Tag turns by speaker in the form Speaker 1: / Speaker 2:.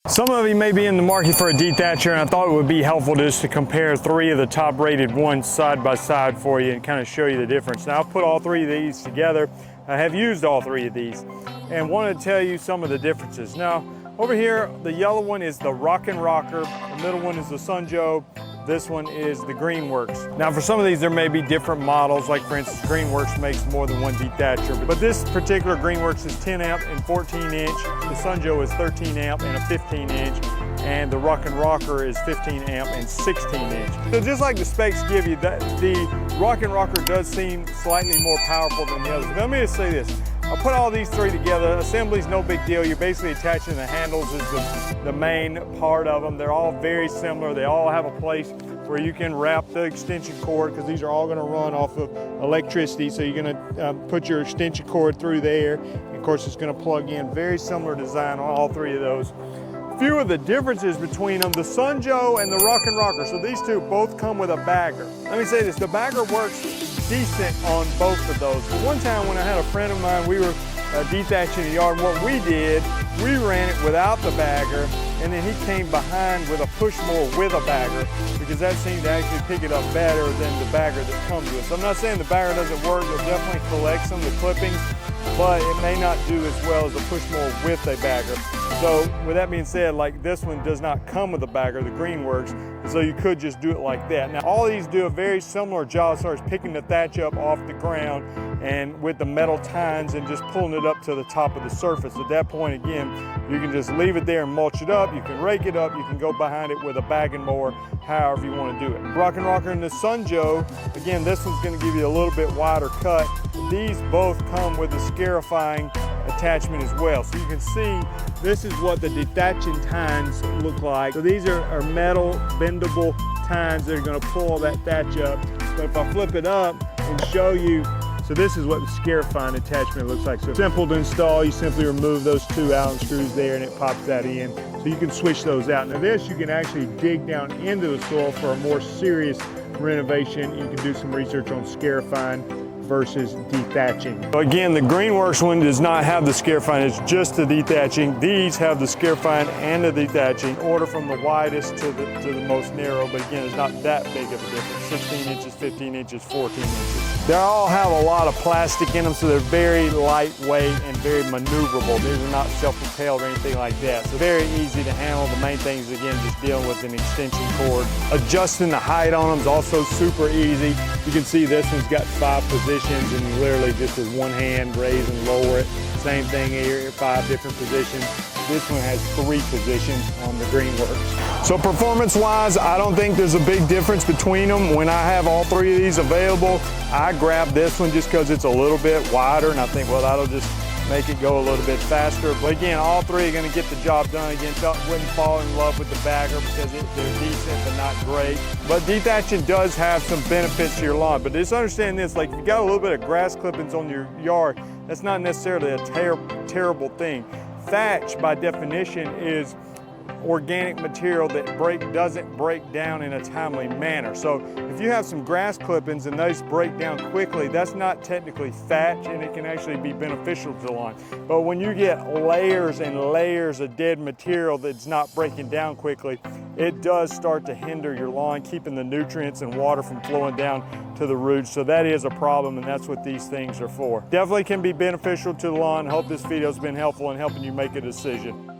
Speaker 1: Some of you may be in the market for a dethatcher, and I thought it would be helpful just to compare three of the top rated ones side by side for you and kind of show you the difference. Now I've put all three of these together. I have used all three of these and wanted to tell you some of the differences. Now over here, the yellow one is the Rock&Rocker, the middle one is the Joe. This one is the Greenworks. Now for some of these there may be different models, like for instance Greenworks makes more than one dethatcher, but this particular Greenworks is 10 amp and 14 inch, the Joe is 13 amp and a 15 inch, and the Rock&Rocker is 15 amp and 16 inch. So just like the specs give you, that the Rock&Rocker does seem slightly more powerful than the others. But let me just say this. I put all these three together. Assembly's no big deal. You're basically attaching the handles is the main part of them. They're all very similar. They all have a place where you can wrap the extension cord, because these are all going to run off of electricity. So you're going to put your extension cord through there. And of course, it's going to plug in. Very similar design on all three of those. Few of the differences between them, the Joe and the Rock&Rocker. So these two both come with a bagger. Let me say this, the bagger works decent on both of those. But one time when I had a friend of mine, we were dethatching the yard, and what we did, we ran it without the bagger, and then he came behind with a push mower with a bagger, because that seemed to actually pick it up better than the bagger that comes with. So I'm not saying the bagger doesn't work, it definitely collects some of the clippings, but it may not do as well as the push mower with a bagger. So with that being said, like this one does not come with a bagger, the Greenworks, so you could just do it like that. Now all these do a very similar job as far as picking the thatch up off the ground and with the metal tines and just pulling it up to the top of the surface. At that point, again, you can just leave it there and mulch it up, you can rake it up, you can go behind it with a bagging mower, however you want to do it. Rock&Rocker and the Joe, again, this one's going to give you a little bit wider cut. These both come with a scarifying attachment as well. So you can see this is what the dethatching tines look like. So these are metal bendable tines that are going to pull that thatch up. But if I flip it up and show you, so this is what the scarifying attachment looks like. So simple to install, you simply remove those two Allen screws there and it pops that in. So you can switch those out. Now this, you can actually dig down into the soil for a more serious renovation. You can do some research on scarifying versus dethatching. So again, the Greenworks one does not have the scarifying, it's just the dethatching. These have the scarifying and the dethatching, order from the widest to the most narrow, but again, it's not that big of a difference. 16 inches, 15 inches, 14 inches. They all have a lot of plastic in them, so they're very lightweight and very maneuverable. These are not self-propelled or anything like that. So very easy to handle. The main thing is, again, just dealing with an extension cord. Adjusting the height on them is also super easy. You can see this one's got 5 positions, and you literally just with one hand raise and lower it. Same thing here, 5 different positions. This one has 3 positions on the Greenworks. So performance-wise, I don't think there's a big difference between them. When I have all 3 of these available, I grab this one just because it's a little bit wider, and I think, well, that'll just make it go a little bit faster. But again, all 3 are going to get the job done. Again, wouldn't fall in love with the bagger because they're decent but not great. But dethatching does have some benefits to your lawn. But just understand this, like if you got a little bit of grass clippings on your yard, that's not necessarily a terrible thing. Thatch, by definition, is organic material that doesn't break down in a timely manner. So if you have some grass clippings and those break down quickly, that's not technically thatch, and it can actually be beneficial to the lawn. But when you get layers and layers of dead material that's not breaking down quickly, it does start to hinder your lawn, keeping the nutrients and water from flowing down to the roots. So that is a problem, and that's what these things are for. Definitely can be beneficial to the lawn. Hope this video has been helpful in helping you make a decision.